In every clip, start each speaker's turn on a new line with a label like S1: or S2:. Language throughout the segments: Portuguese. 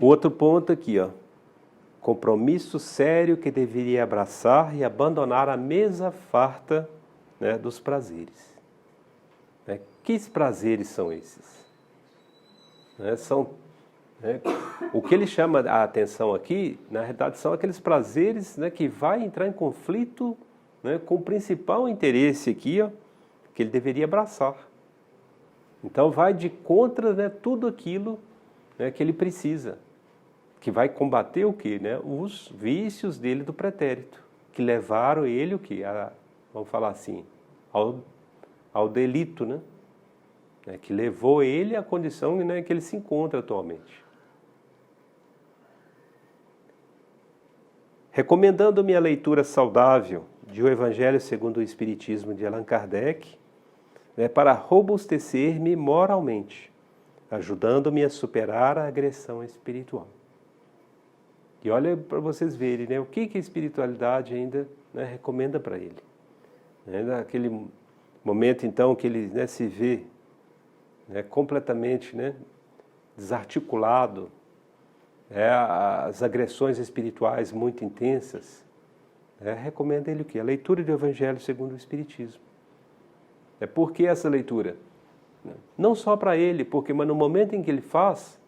S1: Outro ponto aqui, ó. Compromisso sério que deveria abraçar e abandonar a mesa farta, né, dos prazeres. Né? Que prazeres são esses? Né, o que ele chama a atenção aqui, na realidade, são aqueles prazeres, né, que vai entrar em conflito, né, com o principal interesse aqui, ó, que ele deveria abraçar. Então vai de contra, né, tudo aquilo, né, que ele precisa, que vai combater o quê? Né? Os vícios dele do pretérito, que levaram ele o quê? Vamos falar assim, ao delito, né? Que levou ele à condição, né, que ele se encontra atualmente. Recomendando-me a leitura saudável de O Evangelho segundo o Espiritismo de Allan Kardec, né, para robustecer-me moralmente, ajudando-me a superar a agressão espiritual. E olha para vocês verem, né, o que a espiritualidade ainda, né, recomenda para ele. Naquele momento, então, que ele, né, se vê, né, completamente, né, desarticulado, as agressões espirituais muito intensas, recomenda ele o quê? A leitura do Evangelho segundo o Espiritismo. Por que essa leitura? Não só para ele, mas no momento em que ele faz,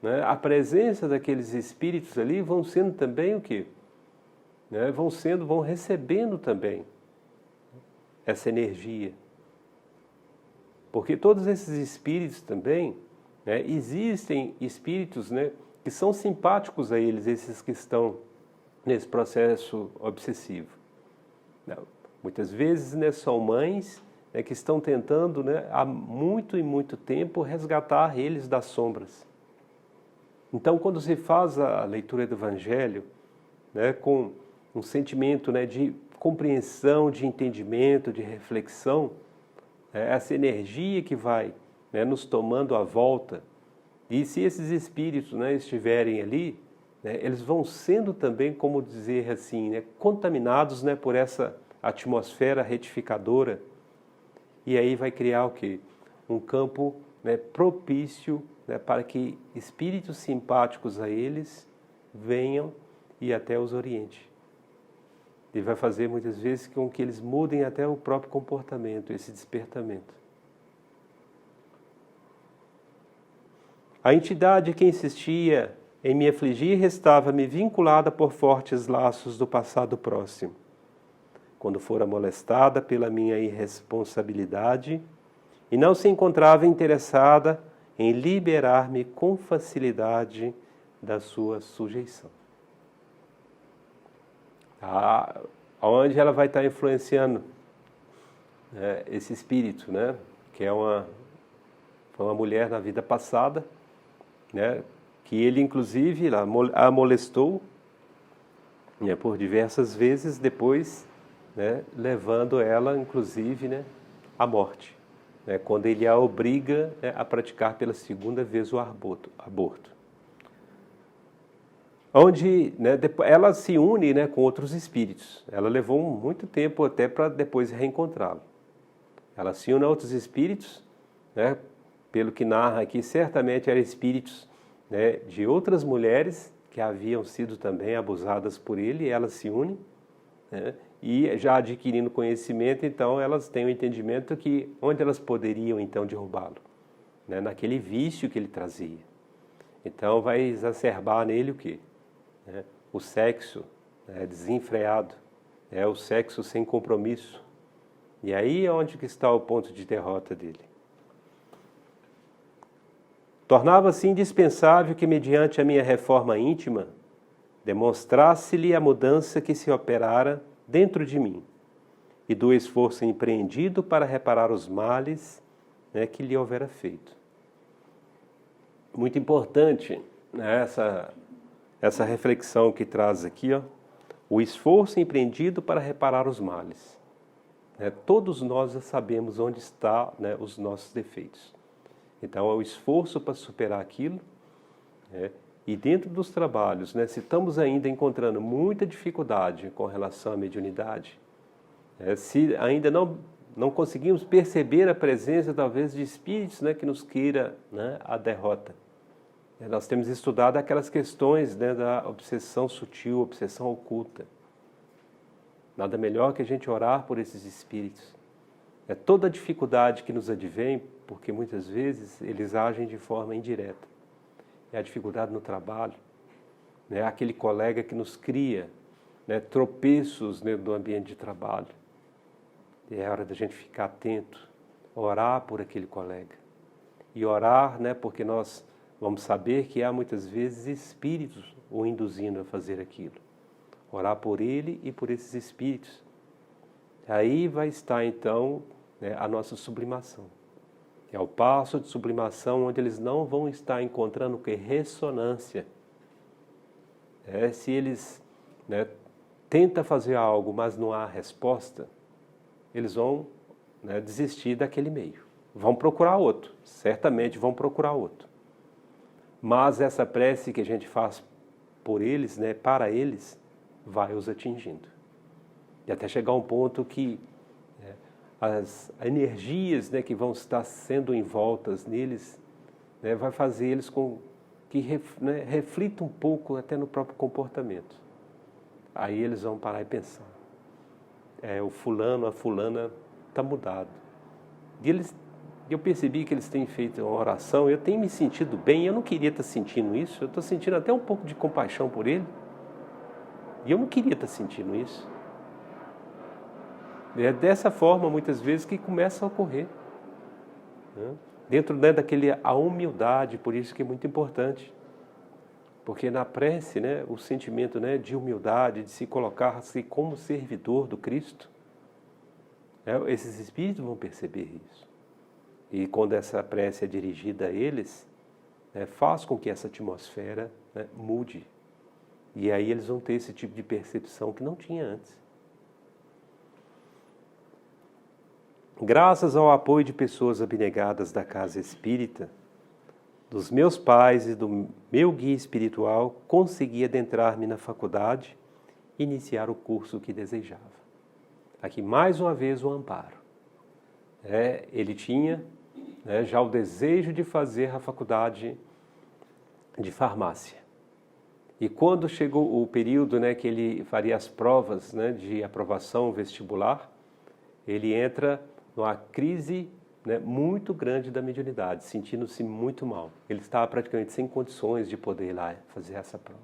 S1: né, a presença daqueles espíritos ali vão sendo também o quê? Né, vão recebendo também essa energia. Porque todos esses espíritos também, né, existem espíritos, né, que são simpáticos a eles, esses que estão nesse processo obsessivo. Muitas vezes, né, são mães, né, que estão tentando, né, há muito e muito tempo resgatar eles das sombras. Então, quando se faz a leitura do Evangelho, né, com um sentimento, né, de compreensão, de entendimento, de reflexão, essa energia que vai, né, nos tomando à volta, e se esses espíritos, né, estiverem ali, né, eles vão sendo também, como dizer assim, né, contaminados, né, por essa atmosfera retificadora, e aí vai criar o quê? Um campo, né, propício, né, para que espíritos simpáticos a eles venham e até os oriente. E vai fazer muitas vezes com que eles mudem até o próprio comportamento, esse despertamento. A entidade que insistia em me afligir estava-me vinculada por fortes laços do passado próximo. Quando fora molestada pela minha irresponsabilidade e não se encontrava interessada em liberar-me com facilidade da sua sujeição. Onde ela vai estar influenciando, né, esse espírito, né, que foi uma mulher na vida passada, né, que ele inclusive a molestou, né, por diversas vezes, depois, né, levando ela inclusive, né, à morte, né, quando ele a obriga, né, a praticar pela segunda vez o aborto. Onde, né, ela se une, né, com outros espíritos. Ela levou muito tempo até para depois reencontrá-lo. Ela se une a outros espíritos, né, pelo que narra aqui, certamente eram espíritos, né, de outras mulheres que haviam sido também abusadas por ele, e elas se unem, né, e já adquirindo conhecimento, então elas têm o entendimento que onde elas poderiam então derrubá-lo, né, naquele vício que ele trazia. Então vai exacerbar nele o quê? O sexo, né, desenfreado, o sexo sem compromisso. E aí é onde que está o ponto de derrota dele. Tornava-se indispensável que, mediante a minha reforma íntima, demonstrasse-lhe a mudança que se operara dentro de mim e do esforço empreendido para reparar os males, né, que lhe houvera feito. Muito importante, né, essa reflexão que traz aqui, ó, o esforço empreendido para reparar os males. Todos nós já sabemos onde estão, né, os nossos defeitos. Então, é o esforço para superar aquilo, né, e dentro dos trabalhos, né, se estamos ainda encontrando muita dificuldade com relação à mediunidade, se ainda não conseguimos perceber a presença, talvez, de espíritos, né, que nos queira, né, a derrota, Nós temos estudado aquelas questões, né, da obsessão sutil, obsessão oculta. Nada melhor que a gente orar por esses espíritos. É toda a dificuldade que nos advém, porque muitas vezes eles agem de forma indireta. É a dificuldade no trabalho, né? Aquele colega que nos cria, né, tropeços dentro do ambiente de trabalho. E é hora da gente ficar atento, orar por aquele colega. E orar, né, porque nós vamos saber que há muitas vezes espíritos o induzindo a fazer aquilo. Orar por ele e por esses espíritos. Aí vai estar então, né, a nossa sublimação. É o passo de sublimação onde eles não vão estar encontrando o que? Ressonância. Se eles, né, tentam fazer algo, mas não há resposta, eles vão, né, desistir daquele meio. Vão procurar outro, certamente vão procurar outro. Mas essa prece que a gente faz por eles, né, para eles, vai os atingindo. E até chegar a um ponto que, né, as energias, né, que vão estar sendo envoltas neles, né, vai fazer eles com que reflitam um pouco até no próprio comportamento. Aí eles vão parar e pensar. O fulano, a fulana está mudado. E eu percebi que eles têm feito uma oração, eu tenho me sentido bem, eu não queria estar sentindo isso, eu estou sentindo até um pouco de compaixão por ele. E eu não queria estar sentindo isso. É dessa forma, muitas vezes, que começa a ocorrer. Né? Dentro, né, a humildade, por isso que é muito importante. Porque na prece, né, o sentimento, né, de humildade, de se colocar-se como servidor do Cristo, esses espíritos vão perceber isso. E quando essa prece é dirigida a eles, né, faz com que essa atmosfera, né, mude. E aí eles vão ter esse tipo de percepção que não tinha antes. Graças ao apoio de pessoas abnegadas da casa espírita, dos meus pais e do meu guia espiritual, consegui adentrar-me na faculdade e iniciar o curso que desejava. Aqui mais uma vez o amparo. Ele tinha, né, já o desejo de fazer a faculdade de farmácia. E quando chegou o período, né, que ele faria as provas, né, de aprovação vestibular, ele entra numa crise, né, muito grande da mediunidade, sentindo-se muito mal. Ele estava praticamente sem condições de poder ir lá fazer essa prova.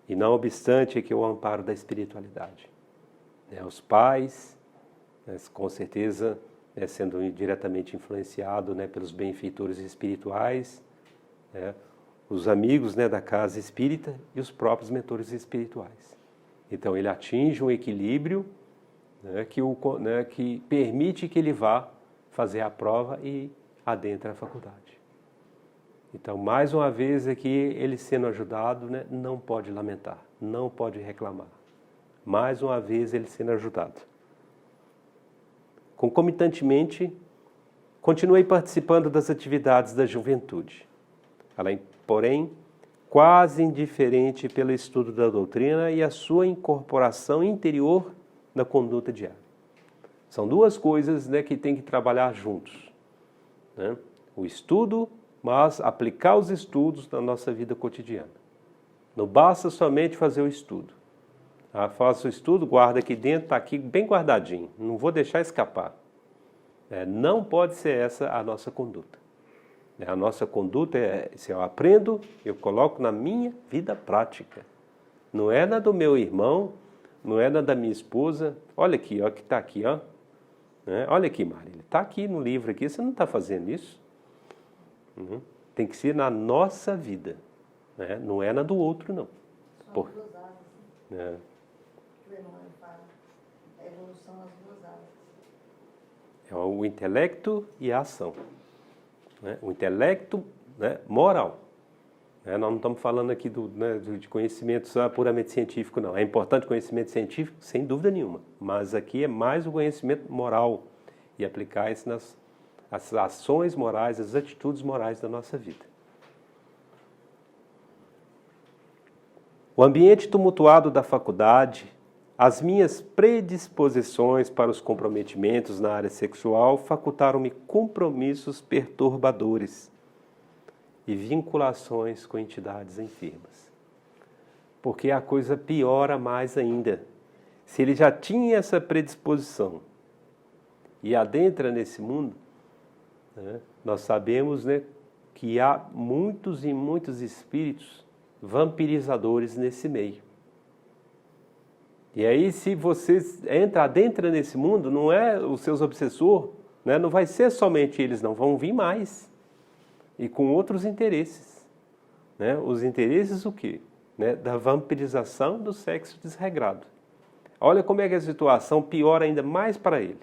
S1: E não obstante é que o amparo da espiritualidade. Os pais, né, com certeza, né, sendo diretamente influenciado, né, pelos benfeitores espirituais, né, os amigos, né, da casa espírita e os próprios mentores espirituais. Então ele atinge um equilíbrio, né, que permite que ele vá fazer a prova e adentre a faculdade. Então, mais uma vez aqui, ele sendo ajudado, né, não pode lamentar, não pode reclamar. Mais uma vez ele sendo ajudado. Concomitantemente, continuei participando das atividades da juventude. Porém, quase indiferente pelo estudo da doutrina e a sua incorporação interior na conduta diária. São duas coisas, né, que tem que trabalhar juntos. Né? O estudo, mas aplicar os estudos na nossa vida cotidiana. Não basta somente fazer o estudo. Faça o estudo, guarda aqui dentro, está aqui bem guardadinho, não vou deixar escapar. Não pode ser essa a nossa conduta. A nossa conduta se eu aprendo, eu coloco na minha vida prática. Não é na do meu irmão, não é na da minha esposa. Olha aqui, ó, que está aqui, ó. Olha aqui, Marília, está aqui no livro aqui, você não está fazendo isso? Tem que ser na nossa vida, né? Não é na do outro, não.
S2: São as duas áreas. O Emmanuel fala, a evolução nas duas áreas.
S1: É o intelecto e a ação. O intelecto, né, moral. Nós não estamos falando aqui de conhecimentos puramente científico, não. É importante o conhecimento científico, sem dúvida nenhuma. Mas aqui é mais o conhecimento moral e aplicar isso nas ações morais, as atitudes morais da nossa vida. O ambiente tumultuado da faculdade, as minhas predisposições para os comprometimentos na área sexual facultaram-me compromissos perturbadores e vinculações com entidades enfermas. Porque a coisa piora mais ainda. Se ele já tinha essa predisposição e adentra nesse mundo, né, nós sabemos, né, que há muitos e muitos espíritos vampirizadores nesse meio. E aí, se você adentra nesse mundo, não é os seus obsessores, né, não vai ser somente eles, não, vão vir mais. E com outros interesses. Né? Os interesses o quê? Né? Da vampirização do sexo desregrado. Olha como é que a situação piora ainda mais para ele.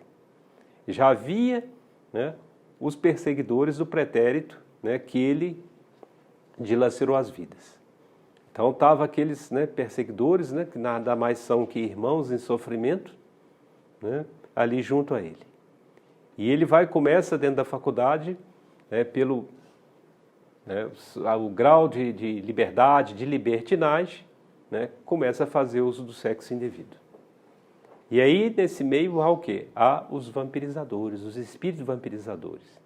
S1: Já havia, né, os perseguidores do pretérito, né, que ele dilacerou as vidas. Então estavam aqueles, né, perseguidores, né, que nada mais são que irmãos em sofrimento, né, ali junto a ele. E ele começa dentro da faculdade, né, pelo o grau de liberdade, de libertinagem, né, começa a fazer uso do sexo indevido. E aí, nesse meio, há o quê? Há os vampirizadores, os espíritos vampirizadores.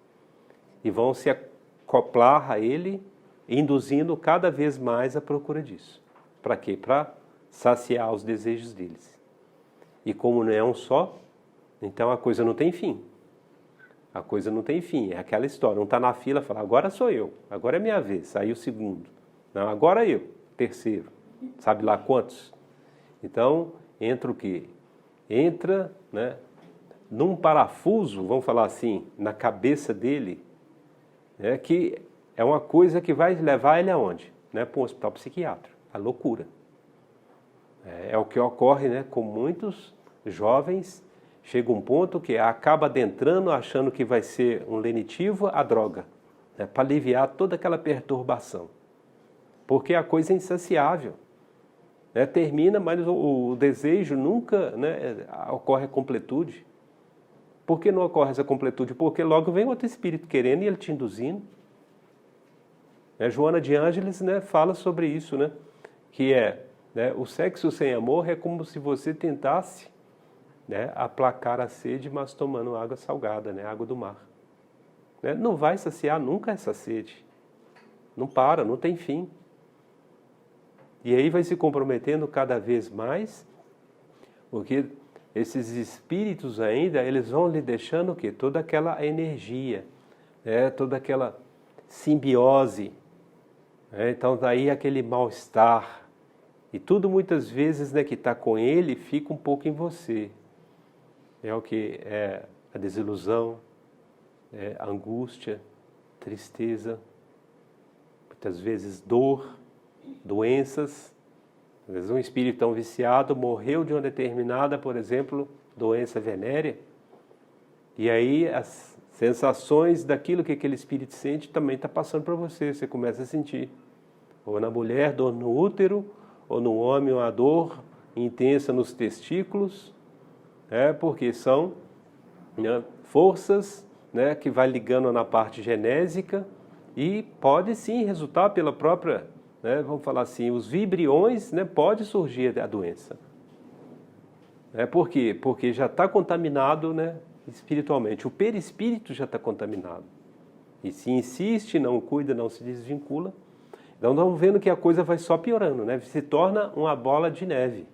S1: E vão se acoplar a ele, induzindo cada vez mais a procura disso. Para quê? Para saciar os desejos deles. E como não é um só, então a coisa não tem fim. A coisa não tem fim, é aquela história. Um está na fila e fala, agora sou eu, agora é minha vez. Aí o segundo, não, agora eu, terceiro. Sabe lá quantos? Então, entra o quê? Entra, né, num parafuso, vamos falar assim, na cabeça dele, né, que é uma coisa que vai levar ele aonde? Né, para um hospital psiquiátrico, a loucura. É o que ocorre, né, com muitos jovens. Chega um ponto que acaba adentrando, achando que vai ser um lenitivo, a droga, né, para aliviar toda aquela perturbação. Porque a coisa é insaciável. Né, termina, mas o desejo nunca, né, ocorre a completude. Por que não ocorre essa completude? Porque logo vem outro espírito querendo e ele te induzindo. Joana de Ângeles, né, fala sobre isso, né, que né, o sexo sem amor é como se você tentasse, né, aplacar a sede, mas tomando água salgada, né, água do mar. Né, não vai saciar nunca essa sede. Não para, não tem fim. E aí vai se comprometendo cada vez mais, porque esses espíritos ainda, eles vão lhe deixando o quê? Toda aquela energia, né, toda aquela simbiose. Né, então daí aquele mal-estar. E tudo muitas vezes, né, que está com ele fica um pouco em você. É o que? É a desilusão, a angústia, tristeza, muitas vezes dor, doenças. Às vezes um espírito tão viciado morreu de uma determinada, por exemplo, doença venérea. E aí as sensações daquilo que aquele espírito sente também está passando para você. Você começa a sentir. Ou na mulher, dor no útero, ou no homem, uma dor intensa nos testículos. Porque são, né, forças, né, que vai ligando na parte genésica e pode sim resultar pela própria, né, vamos falar assim, os vibriões, né, pode surgir a doença. Por quê? Porque já está contaminado, né, espiritualmente. O perispírito já está contaminado. E se insiste, não cuida, não se desvincula. Então estamos vendo que a coisa vai só piorando, né, se torna uma bola de neve.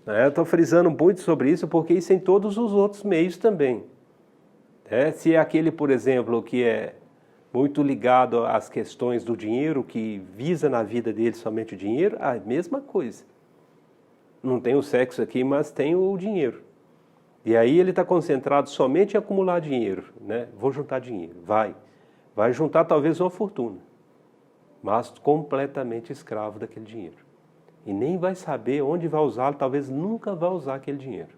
S1: Eu estou frisando muito sobre isso porque isso em todos os outros meios também. Se é aquele, por exemplo, que é muito ligado às questões do dinheiro, que visa na vida dele somente o dinheiro, a mesma coisa. Não tem o sexo aqui, mas tem o dinheiro. E aí ele está concentrado somente em acumular dinheiro. Né? Vou juntar dinheiro, vai juntar talvez uma fortuna, mas completamente escravo daquele dinheiro. E nem vai saber onde vai usá-lo, talvez nunca vai usar aquele dinheiro.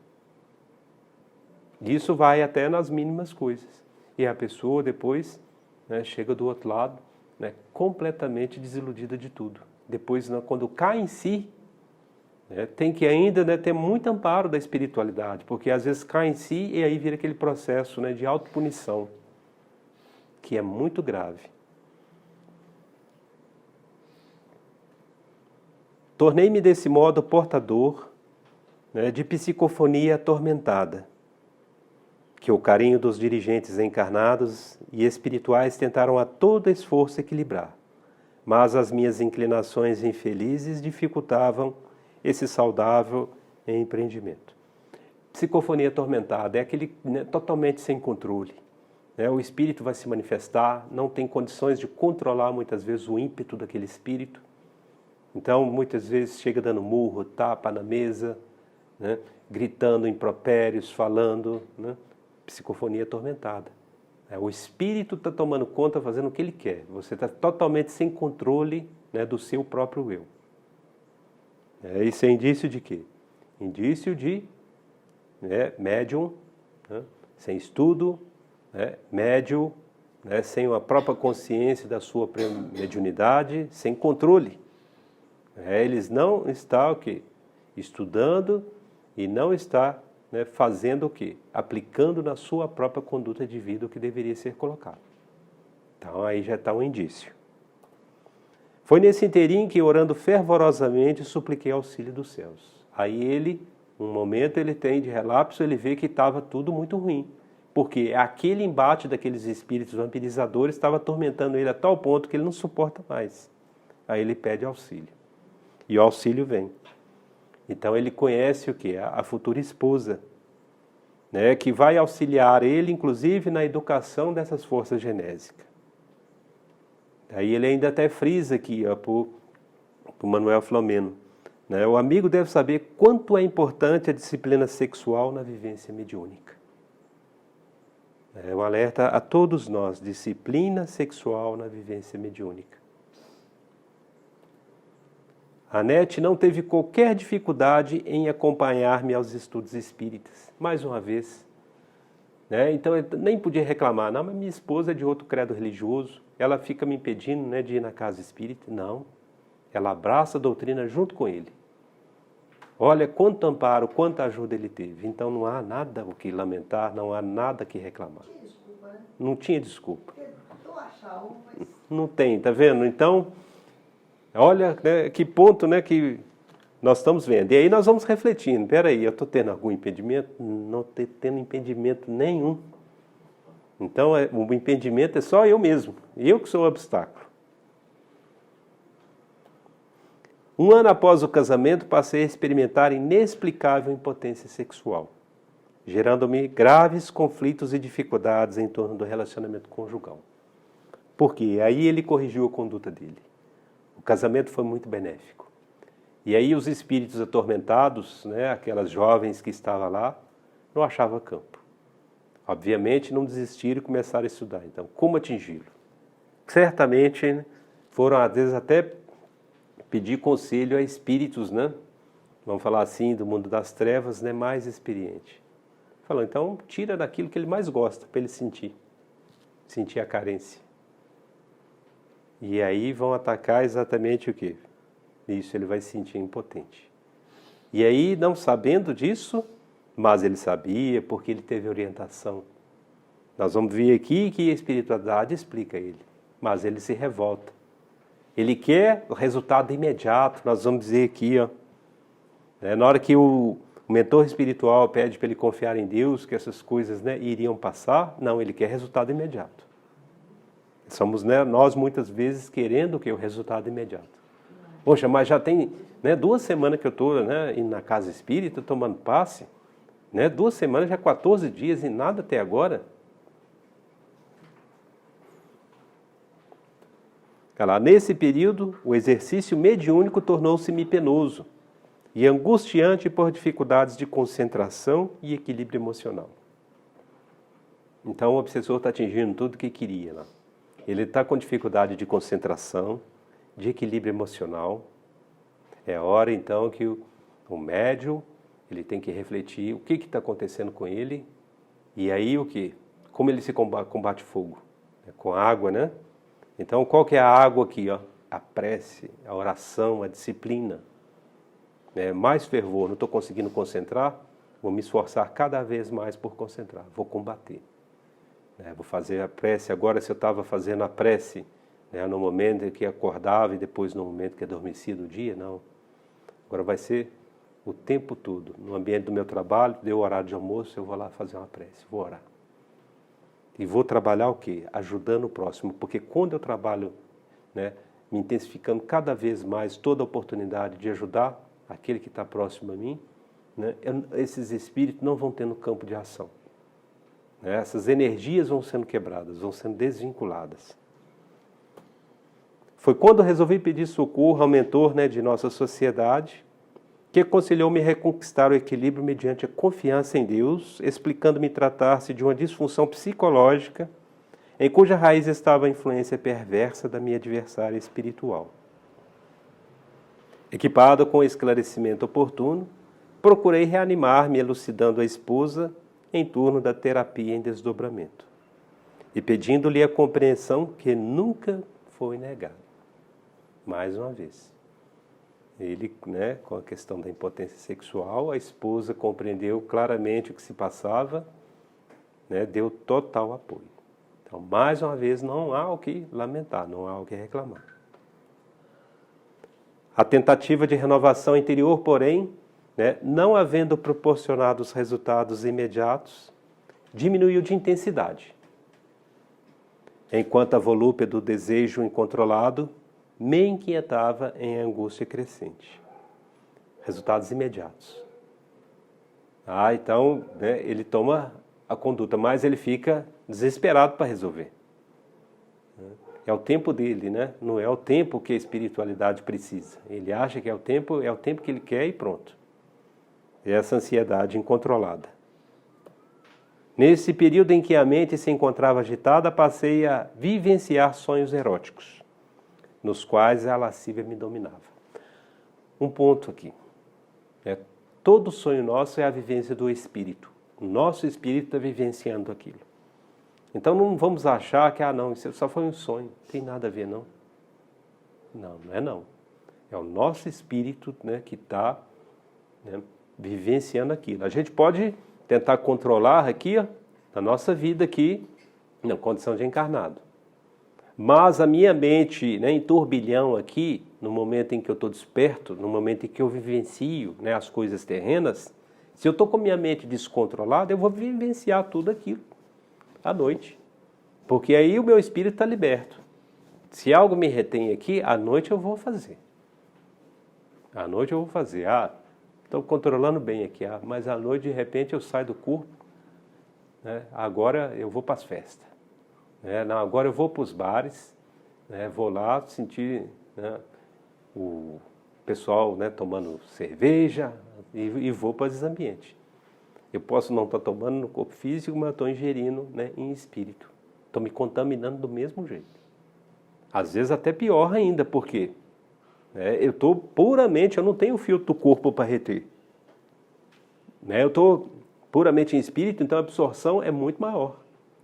S1: Isso vai até nas mínimas coisas. E a pessoa depois, né, chega do outro lado, né, completamente desiludida de tudo. Depois, né, quando cai em si, né, tem que ainda, né, ter muito amparo da espiritualidade, porque às vezes cai em si e aí vira aquele processo, né, de autopunição, que é muito grave. Tornei-me desse modo portador, né, de psicofonia atormentada. que o carinho dos dirigentes encarnados e espirituais tentaram a todo esforço equilibrar, mas as minhas inclinações infelizes dificultavam esse saudável empreendimento. Psicofonia atormentada é aquele, né, totalmente sem controle. Né? O espírito vai se manifestar, não tem condições de controlar muitas vezes o ímpeto daquele espírito. Então, muitas vezes chega dando murro, tapa na mesa, né? Gritando impropérios, falando, né? Psicofonia atormentada. O espírito está tomando conta, fazendo o que ele quer. Você está totalmente sem controle, né, do seu próprio eu. Isso é indício de quê? Indício de, né, médium, né, sem estudo, né, médium, né, sem a própria consciência da sua mediunidade, sem controle. Eles não estão o quê? Estudando e não está, né, fazendo o quê? Aplicando na sua própria conduta de vida o que deveria ser colocado. Então aí já está um indício. Foi nesse inteirinho que, orando fervorosamente, supliquei auxílio dos céus. Aí ele, um momento ele tem de relapso, ele vê que estava tudo muito ruim. Porque aquele embate daqueles espíritos vampirizadores estava atormentando ele a tal ponto que ele não suporta mais. Aí ele pede auxílio. E o auxílio vem. Então ele conhece o quê? A futura esposa, né, que vai auxiliar ele, inclusive, na educação dessas forças genésicas. Aí ele ainda até frisa aqui, para o Manuel Flomeno, né, o amigo deve saber quanto é importante a disciplina sexual na vivência mediúnica. É um alerta a todos nós, disciplina sexual na vivência mediúnica. A Nete não teve qualquer dificuldade em acompanhar-me aos estudos espíritas, mais uma vez. Né? Então, eu nem podia reclamar, não, mas minha esposa é de outro credo religioso, ela fica me impedindo, né, de ir na casa espírita. Não, ela abraça a doutrina junto com ele. Olha quanto amparo, quanta ajuda ele teve. Então não há nada o que lamentar, não há nada que reclamar.
S2: Não tinha desculpa, né?
S1: Não tinha desculpa.
S2: Porque eu achava, mas...
S1: Não tem, tá vendo? Então, olha, né, que ponto, né, que nós estamos vendo. E aí nós vamos refletindo. Peraí, eu estou tendo algum impedimento? Não estou tendo impedimento nenhum. Então, o impedimento é só eu mesmo. Eu que sou o obstáculo. Um ano após o casamento, passei a experimentar inexplicável impotência sexual, gerando-me graves conflitos e dificuldades em torno do relacionamento conjugal. Por quê? Aí ele corrigiu a conduta dele. O casamento foi muito benéfico. E aí os espíritos atormentados, né, aquelas jovens que estavam lá, não achavam campo. Obviamente não desistiram e começaram a estudar. Então, como atingi-lo? Certamente, né, foram às vezes até pedir conselho a espíritos, né? Vamos falar assim, do mundo das trevas, né? Mais experiente. Falou, então tira daquilo que ele mais gosta, para ele sentir a carência. E aí vão atacar exatamente o quê? Isso, ele vai se sentir impotente. E aí, não sabendo disso, mas ele sabia porque ele teve orientação. Nós vamos ver aqui que a espiritualidade explica ele, mas ele se revolta. Ele quer o resultado imediato, nós vamos dizer aqui, ó, na hora que o mentor espiritual pede para ele confiar em Deus, que essas coisas, né, iriam passar, não, ele quer resultado imediato. Somos, né, nós muitas vezes querendo que o resultado imediato. Poxa, mas já tem, né, 2 semanas que eu estou, né, indo na casa espírita, tomando passe, né, 2 semanas, já 14 dias e nada até agora. Nesse período, o exercício mediúnico tornou-se-me penoso e angustiante por dificuldades de concentração e equilíbrio emocional. Então, o obsessor está atingindo tudo o que queria lá. Ele está com dificuldade de concentração, de equilíbrio emocional. É hora, então, que o médium ele tem que refletir o que está acontecendo com ele e aí o que? Como ele se combate fogo? Com água, né? Então, qual que é a água aqui? Ó? A prece, a oração, a disciplina. Mais fervor, não estou conseguindo concentrar, vou me esforçar cada vez mais por concentrar, vou combater. Vou fazer a prece, agora se eu estava fazendo a prece, né, no momento em que acordava e depois no momento que adormecia do dia, não. Agora vai ser o tempo todo, no ambiente do meu trabalho, deu o horário de almoço, eu vou lá fazer uma prece, vou orar. E vou trabalhar o quê? Ajudando o próximo. Porque quando eu trabalho, né, me intensificando cada vez mais toda a oportunidade de ajudar aquele que está próximo a mim, né, esses espíritos não vão tendo campo de ação. Né, essas energias vão sendo quebradas, vão sendo desvinculadas. Foi quando resolvi pedir socorro ao mentor, né, de nossa sociedade, que aconselhou-me a reconquistar o equilíbrio mediante a confiança em Deus, explicando-me tratar-se de uma disfunção psicológica em cuja raiz estava a influência perversa da minha adversária espiritual. Equipado com o esclarecimento oportuno, procurei reanimar-me elucidando a esposa em torno da terapia em desdobramento e pedindo-lhe a compreensão que nunca foi negada. Mais uma vez. Ele, né, com a questão da impotência sexual, a esposa compreendeu claramente o que se passava, né, deu total apoio. Então, mais uma vez, não há o que lamentar, não há o que reclamar. A tentativa de renovação interior, porém, né, não havendo proporcionado os resultados imediatos, diminuiu de intensidade, enquanto a volúpia do desejo incontrolado me inquietava em angústia crescente. Resultados imediatos. Então, né, ele toma a conduta, mas ele fica desesperado para resolver. É o tempo dele, né? Não é o tempo que a espiritualidade precisa. Ele acha que é o tempo que ele quer e pronto. É essa ansiedade incontrolada. Nesse período em que a mente se encontrava agitada, passei a vivenciar sonhos eróticos, nos quais a lascívia me dominava. Um ponto aqui. Todo sonho nosso é a vivência do espírito. O nosso espírito está vivenciando aquilo. Então não vamos achar que, não, isso só foi um sonho. Não tem nada a ver, não. Não, não é não. É o nosso espírito, né, que está, né, vivenciando aquilo. A gente pode tentar controlar aqui, ó, na nossa vida aqui, na condição de encarnado. Mas a minha mente, né, em turbilhão aqui, no momento em que eu estou desperto, no momento em que eu vivencio, né, as coisas terrenas, se eu estou com a minha mente descontrolada, eu vou vivenciar tudo aquilo à noite. Porque aí o meu espírito está liberto. Se algo me retém aqui, à noite eu vou fazer. À noite eu vou fazer. Estou controlando bem aqui, mas à noite, de repente, eu saio do corpo, né, agora eu vou para as festas. Não, agora eu vou para os bares, né, vou lá sentir, né, o pessoal, né, tomando cerveja e vou para esses ambientes. Eu posso não estar tomando no corpo físico, mas eu estou ingerindo, né, em espírito. Estou me contaminando do mesmo jeito. Às vezes até pior ainda, porque eu estou puramente, eu não tenho filtro do corpo para reter. Eu estou puramente em espírito, então a absorção é muito maior.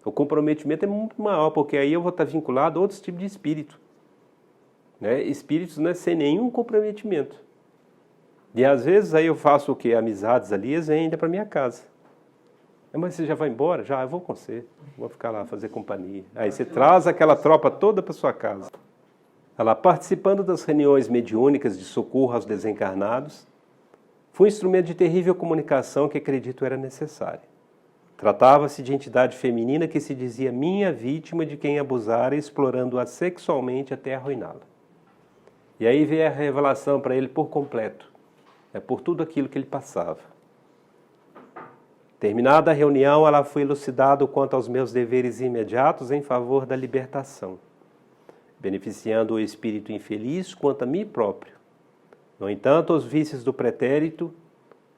S1: O comprometimento é muito maior, porque aí eu vou estar vinculado a outros tipos de espírito. Espíritos, né, sem nenhum comprometimento. E às vezes aí eu faço o quê? Amizades ali, eles vêm ainda para minha casa. Mas você já vai embora? Já, eu vou com você. Vou ficar lá, fazer companhia. Aí você traz aquela tropa toda para sua casa. Ela participando das reuniões mediúnicas de socorro aos desencarnados, foi um instrumento de terrível comunicação que acredito era necessário. Tratava-se de entidade feminina que se dizia minha vítima de quem abusara, explorando-a sexualmente até arruiná-la. E aí veio a revelação para ele por completo, por tudo aquilo que ele passava. Terminada a reunião, ela foi elucidada quanto aos meus deveres imediatos em favor da libertação, beneficiando o espírito infeliz quanto a mim próprio. No entanto, os vícios do pretérito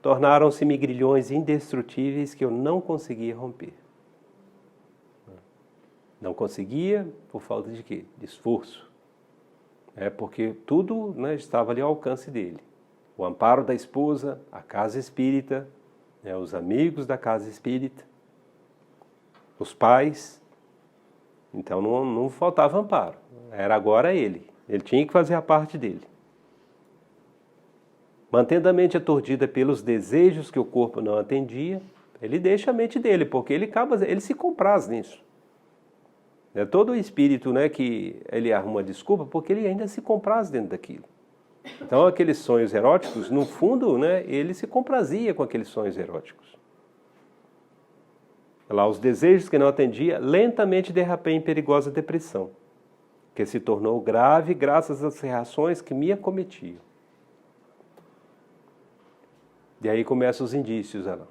S1: tornaram-se-me grilhões indestrutíveis que eu não conseguia romper. Não conseguia por falta de quê? De esforço. Porque tudo, né, estava ali ao alcance dele. O amparo da esposa, a casa espírita, os amigos da casa espírita, os pais. Então não faltava amparo. Era agora ele. Ele tinha que fazer a parte dele. Mantendo a mente aturdida pelos desejos que o corpo não atendia, ele deixa a mente dele, porque ele se compraz nisso. É todo o espírito, né, que ele arruma desculpa, porque ele ainda se compraz dentro daquilo. Então, aqueles sonhos eróticos, no fundo, né, ele se comprazia com aqueles sonhos eróticos. lá, os desejos que não atendia, lentamente derrapei em perigosa depressão, que se tornou grave graças às reações que me acometiam. E aí começam os indícios, olha lá,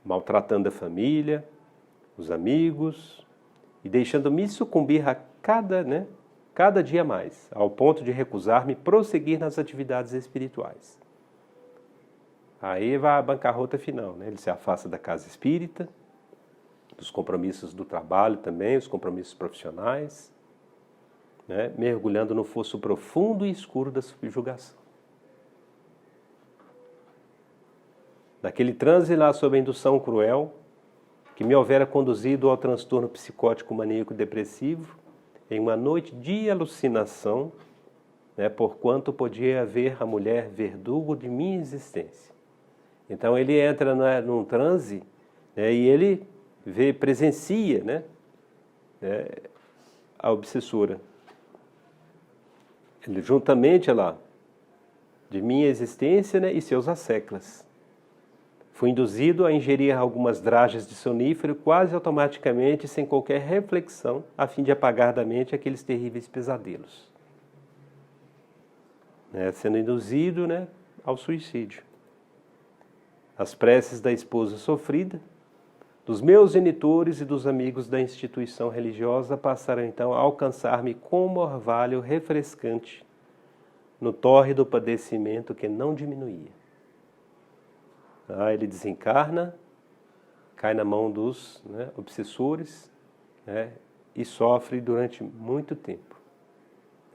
S1: maltratando a família, os amigos, e deixando-me sucumbir a cada dia mais, ao ponto de recusar-me prosseguir nas atividades espirituais. Aí vai a bancarrota final, né? Ele se afasta da casa espírita, dos compromissos do trabalho também, os compromissos profissionais, né? Mergulhando no fosso profundo e escuro da subjugação. Naquele transe lá sob a indução cruel, que me houvera conduzido ao transtorno psicótico maníaco depressivo, em uma noite de alucinação, né, porquanto podia ver a mulher verdugo de minha existência. Então ele entra num transe, né, e ele presencia, né, a obsessora. Ele, juntamente lá, de minha existência, né, e seus asseclas. Fui induzido a ingerir algumas dragas de sonífero quase automaticamente, sem qualquer reflexão, a fim de apagar da mente aqueles terríveis pesadelos. Sendo induzido, né, ao suicídio. As preces da esposa sofrida, dos meus genitores e dos amigos da instituição religiosa passaram então a alcançar-me como orvalho refrescante no tórrido padecimento que não diminuía. Ele desencarna, cai na mão dos obsessores, né, e sofre durante muito tempo.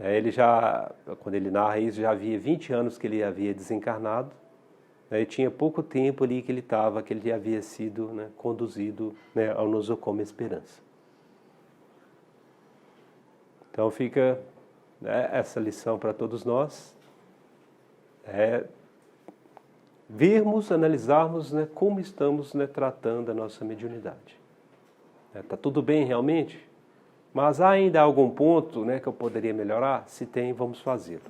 S1: Ele já, quando ele narra isso, já havia 20 anos que ele havia desencarnado, e tinha pouco tempo ali que ele havia sido, né, conduzido, né, ao nosocomio Esperança. Então fica, né, essa lição para todos nós, analisarmos, né, como estamos, né, tratando a nossa mediunidade. Está tudo bem realmente? Mas há ainda algum ponto, né, que eu poderia melhorar? Se tem, vamos fazê-lo.